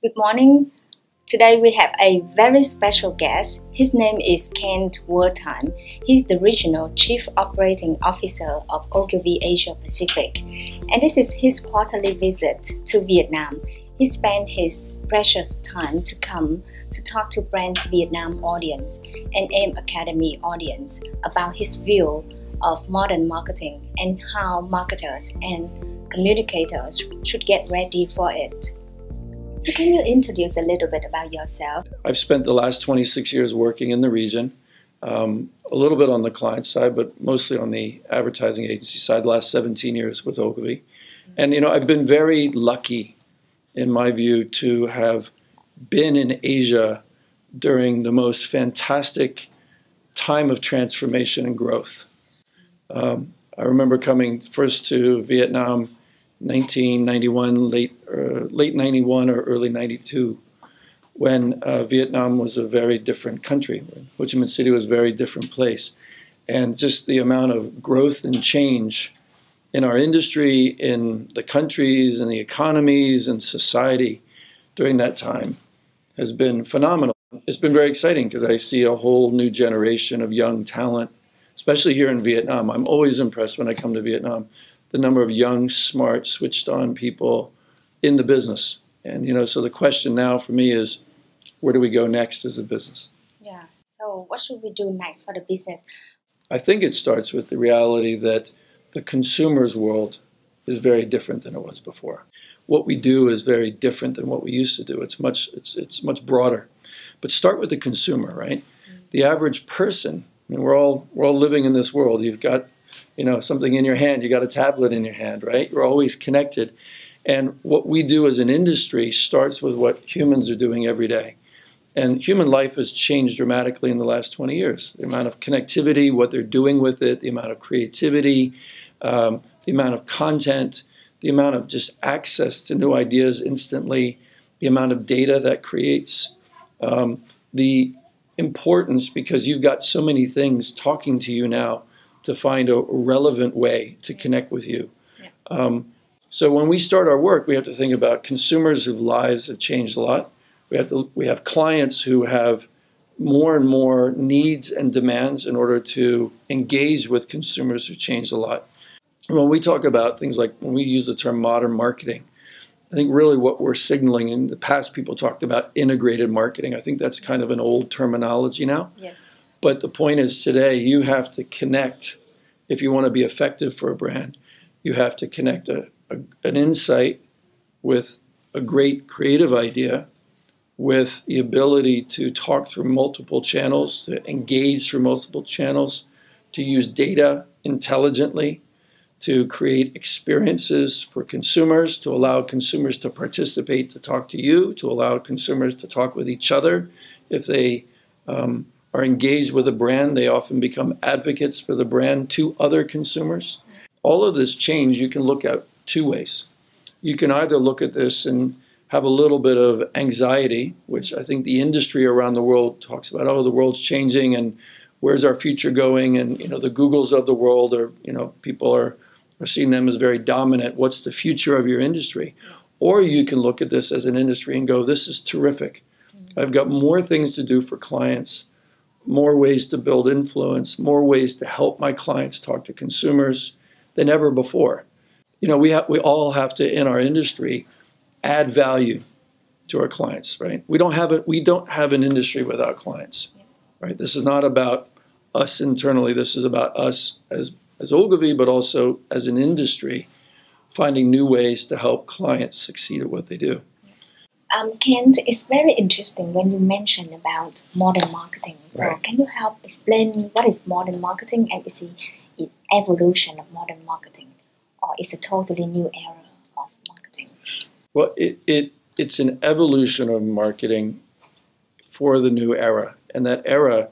Good morning. Today we have a very special guest. His name is Kent Wertime. He's the Regional Chief Operating Officer of Ogilvy Asia Pacific. And this is his quarterly visit to Vietnam. He spent his precious time to come to talk to Brands Vietnam audience and AIM Academy audience about his view of modern marketing and how marketers and communicators should get ready for it. So can you introduce a little bit about yourself? I've spent the last 26 years working in the region, a little bit on the client side, but mostly on the advertising agency side, the last 17 years with Ogilvy. And, I've been very lucky, in my view, to have been in Asia during the most fantastic time of transformation and growth. I remember coming first to Vietnam 1991, late 91 or early 92, when Vietnam was a very different country. Ho Chi Minh City was a very different place. And just the amount of growth and change in our industry, in the countries, and the economies, and society during that time has been phenomenal. It's been very exciting because I see a whole new generation of young talent, especially here in Vietnam. I'm always impressed when I come to Vietnam, the number of young, smart, switched-on people in the business. And, so the question now for me is, where do we go next as a business? Yeah. So what should we do next for the business? I think it starts with the reality that the consumer's world is very different than it was before. What we do is very different than what we used to do. It's much broader. But start with the consumer, right? The average person, we're all living in this world. You've got something in your hand, you got a tablet in your hand, right? You're always connected. And what we do as an industry starts with what humans are doing every day. And human life has changed dramatically in the last 20 years. The amount of connectivity, what they're doing with it, the amount of creativity, the amount of content, the amount of just access to new ideas instantly, the amount of data that creates, the importance, because you've got so many things talking to you now, to find a relevant way to connect with you. Yeah. So when we start our work, we have to think about consumers whose lives have changed a lot. We have clients who have more and more needs and demands in order to engage with consumers who changed a lot. And when we talk about things like, when we use the term modern marketing, I think really what we're signaling, in the past people talked about integrated marketing. I think that's kind of an old terminology now. Yes. But the point is today, you have to connect, if you want to be effective for a brand, you have to connect an insight with a great creative idea, with the ability to talk through multiple channels, to engage through multiple channels, to use data intelligently, to create experiences for consumers, to allow consumers to participate, to talk to you, to allow consumers to talk with each other. If they are engaged with a brand, they often become advocates for the brand to other consumers. All of this change you can look at two ways. You can either look at this and have a little bit of anxiety, which I think the industry around the world talks about, oh, the world's changing and where's our future going? And the Googles of the world, or people are seeing them as very dominant. What's the future of your industry? Or you can look at this as an industry and go, this is terrific. I've got more things to do for clients, more ways to build influence, more ways to help my clients talk to consumers than ever before. We all have to, in our industry, add value to our clients, right? We don't have an industry without clients, right? This is not about us internally. This is about us as Ogilvy, but also as an industry, finding new ways to help clients succeed at what they do. Kent, it's very interesting when you mention about modern marketing. So Right. Can you help explain what is modern marketing, and is it an evolution of modern marketing, or is it a totally new era of marketing? Well, it's an evolution of marketing for the new era, and that era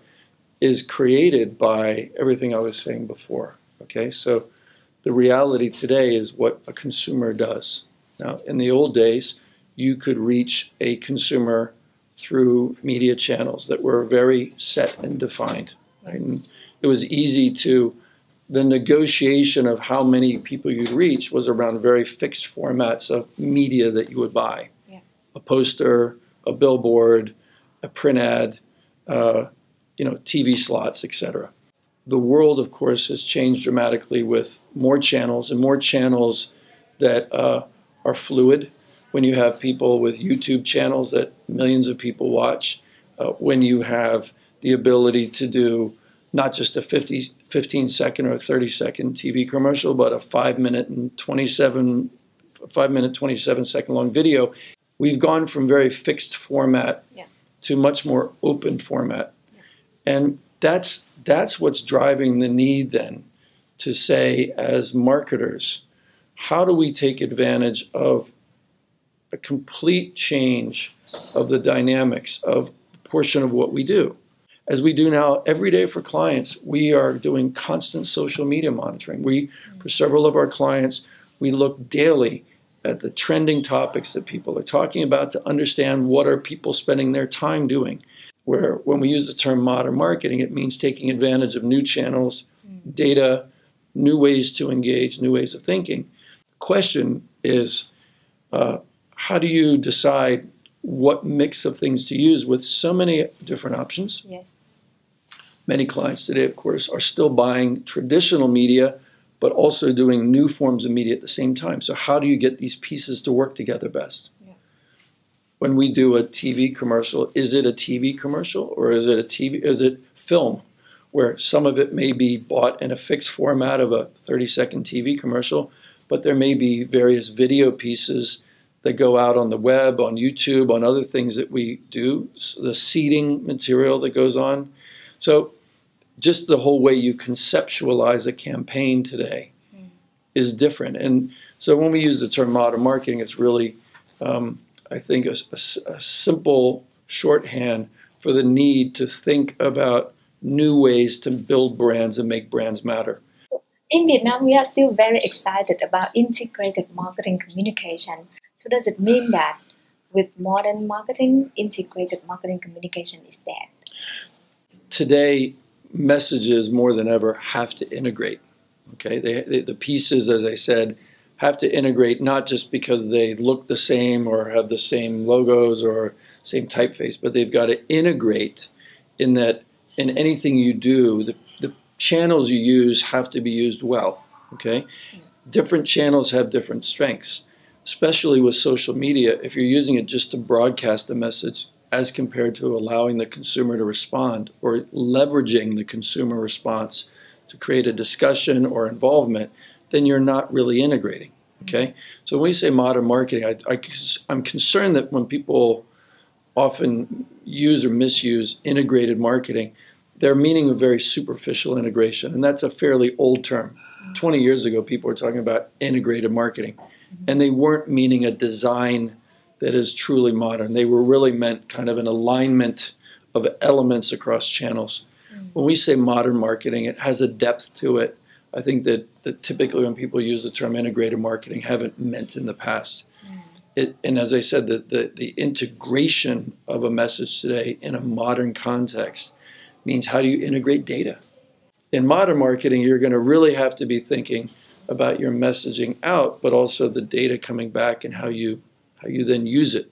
is created by everything I was saying before. Okay, so the reality today is what a consumer does. Now, in the old days, you could reach a consumer through media channels that were very set and defined. Right? And it was easy to, the negotiation of how many people you'd reach was around very fixed formats of media that you would buy. Yeah. a poster, a billboard, a print ad, TV slots, etc. The world, of course, has changed dramatically with more channels and more channels that are fluid. When you have people with YouTube channels that millions of people watch, when you have the ability to do not just a 15-second or a 30-second TV commercial, but a 5-minute 27-second long video, we've gone from very fixed format to much more open format. And that's what's driving the need then to say, as marketers, how do we take advantage of a complete change of the dynamics of a portion of what we do? As we do now every day for clients, we are doing constant social media monitoring. For several of our clients, we look daily at the trending topics that people are talking about to understand what are people spending their time doing. Where when we use the term modern marketing, it means taking advantage of new channels, data, new ways to engage, new ways of thinking. The question is, how do you decide what mix of things to use with so many different options? Yes. Many clients today, of course, are still buying traditional media, but also doing new forms of media at the same time. So how do you get these pieces to work together best? Yeah. When we do a TV commercial, is it a TV commercial or is it film, where some of it may be bought in a fixed format of a 30-second TV commercial, but there may be various video pieces that go out on the web, on YouTube, on other things that we do, the seeding material that goes on. So just the whole way you conceptualize a campaign today is different. And so when we use the term modern marketing, it's really, I think, a simple shorthand for the need to think about new ways to build brands and make brands matter. In Vietnam, we are still very excited about integrated marketing communication. So does it mean that with modern marketing, integrated marketing communication is dead? Today, messages more than ever have to integrate. Okay, the pieces, as I said, have to integrate not just because they look the same or have the same logos or same typeface, but they've got to integrate in that in anything you do, the channels you use have to be used well. Okay, different channels have different strengths, especially with social media. If you're using it just to broadcast a message, as compared to allowing the consumer to respond or leveraging the consumer response to create a discussion or involvement, then you're not really integrating, okay? So when we say modern marketing, I'm concerned that when people often use or misuse integrated marketing, they're meaning a very superficial integration, and that's a fairly old term. 20 years ago, people were talking about integrated marketing, and they weren't meaning a design that is truly modern. They were really meant kind of an alignment of elements across channels. When we say modern marketing, it has a depth to it. I think that typically when people use the term integrated marketing, haven't meant in the past. And as I said, the integration of a message today in a modern context means how do you integrate data? In modern marketing, you're going to really have to be thinking about your messaging out, but also the data coming back and how you then use it.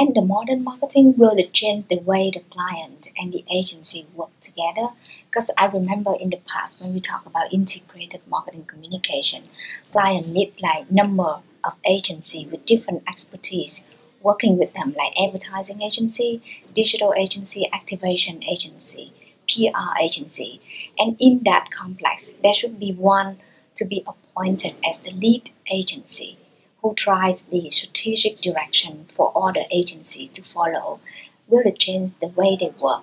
And the modern marketing, will it change the way the client and the agency work together? Because I remember in the past when we talk about integrated marketing communication, client need like number of agency with different expertise working with them, like advertising agency, digital agency, activation agency, PR agency. And in that complex, there should be one to be appointed as the lead agency who drive the strategic direction for all the agencies to follow. Will it change the way they work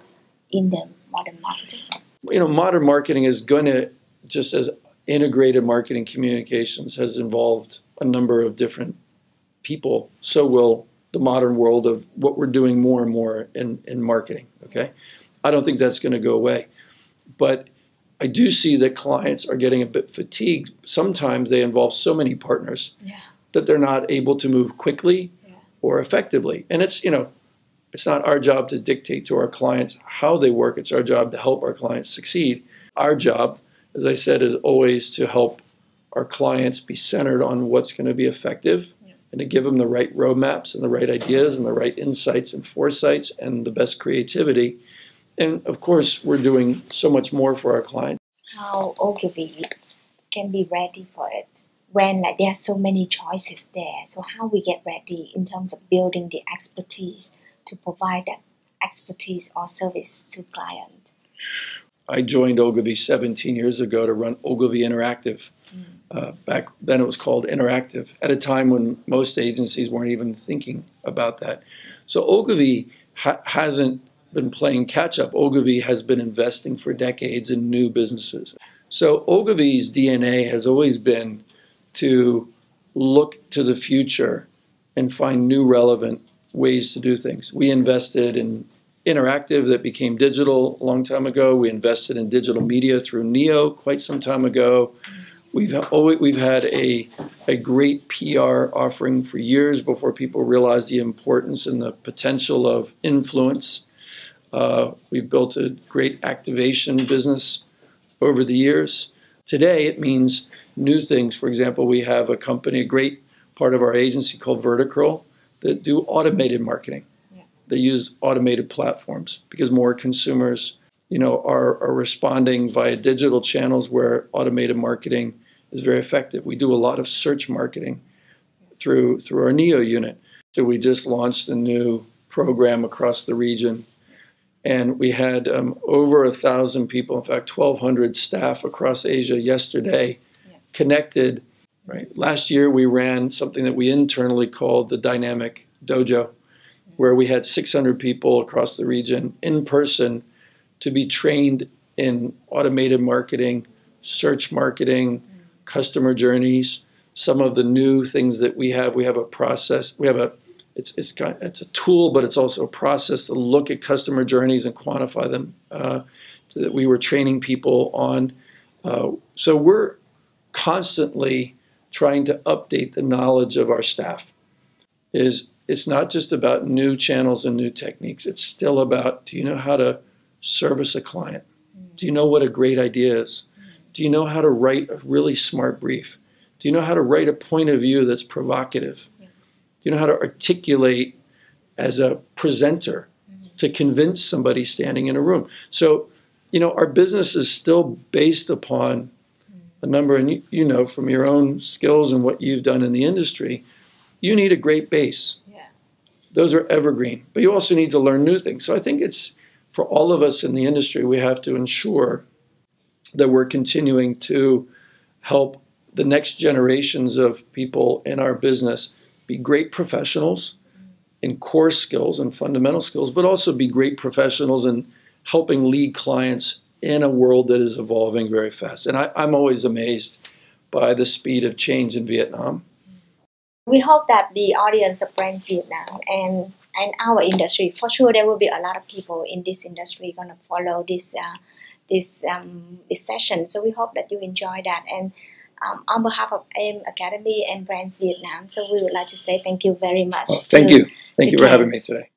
in the modern marketing? Modern marketing is going to, just as integrated marketing communications has involved a number of different people, so will the modern world of what we're doing more and more in marketing, okay? I don't think that's going to go away. But I do see that clients are getting a bit fatigued. Sometimes they involve so many partners that they're not able to move quickly or effectively. And it's not our job to dictate to our clients how they work. It's our job to help our clients succeed. Our job, as I said, is always to help our clients be centered on what's going to be effective and to give them the right roadmaps and the right ideas and the right insights and foresights and the best creativity. And of course, we're doing so much more for our clients. How Ogilvy can be ready for it when like there are so many choices there. So how we get ready in terms of building the expertise to provide that expertise or service to client. I joined Ogilvy 17 years ago to run Ogilvy Interactive. Back then it was called Interactive, at a time when most agencies weren't even thinking about that. So Ogilvy hasn't been playing catch-up. Ogilvy has been investing for decades in new businesses. So Ogilvy's DNA has always been to look to the future and find new relevant ways to do things. We invested in Interactive that became digital a long time ago. We invested in digital media through Neo quite some time ago. We've had a great PR offering for years before people realized the importance and the potential of influence. We've built a great activation business over the years. Today, it means new things. For example, we have a company, a great part of our agency called Vertical, that do automated marketing. They use automated platforms because more consumers, are responding via digital channels where automated marketing is very effective. We do a lot of search marketing through our Neo unit. So we just launched a new program across the region, and we had over 1,000 people, in fact 1,200 staff across Asia yesterday connected. Right. Last year we ran something that we internally called the Dynamic Dojo, where we had 600 people across the region in person to be trained in automated marketing, search marketing, customer journeys, some of the new things that we have. We have a process. It's a tool, but it's also a process to look at customer journeys and quantify them. So that we were training people on. So we're constantly trying to update the knowledge of our staff. It's not just about new channels and new techniques. It's still about, do you know how to service a client? Do you know what a great idea is? Do you know how to write a really smart brief? Do you know how to write a point of view that's provocative? Do you know how to articulate as a presenter to convince somebody standing in a room? So, our business is still based upon a number, and from your own skills and what you've done in the industry, you need a great base. Those are evergreen, but you also need to learn new things. So I think it's, for all of us in the industry, we have to ensure that we're continuing to help the next generations of people in our business be great professionals in core skills and fundamental skills, but also be great professionals in helping lead clients in a world that is evolving very fast. And I'm always amazed by the speed of change in Vietnam. We hope that the audience of Brands Vietnam and our industry, for sure there will be a lot of people in this industry going to follow this session. So we hope that you enjoy that. And on behalf of AM Academy and Brands Vietnam, so we would like to say thank you very much. Thank you. Thank you for having me today.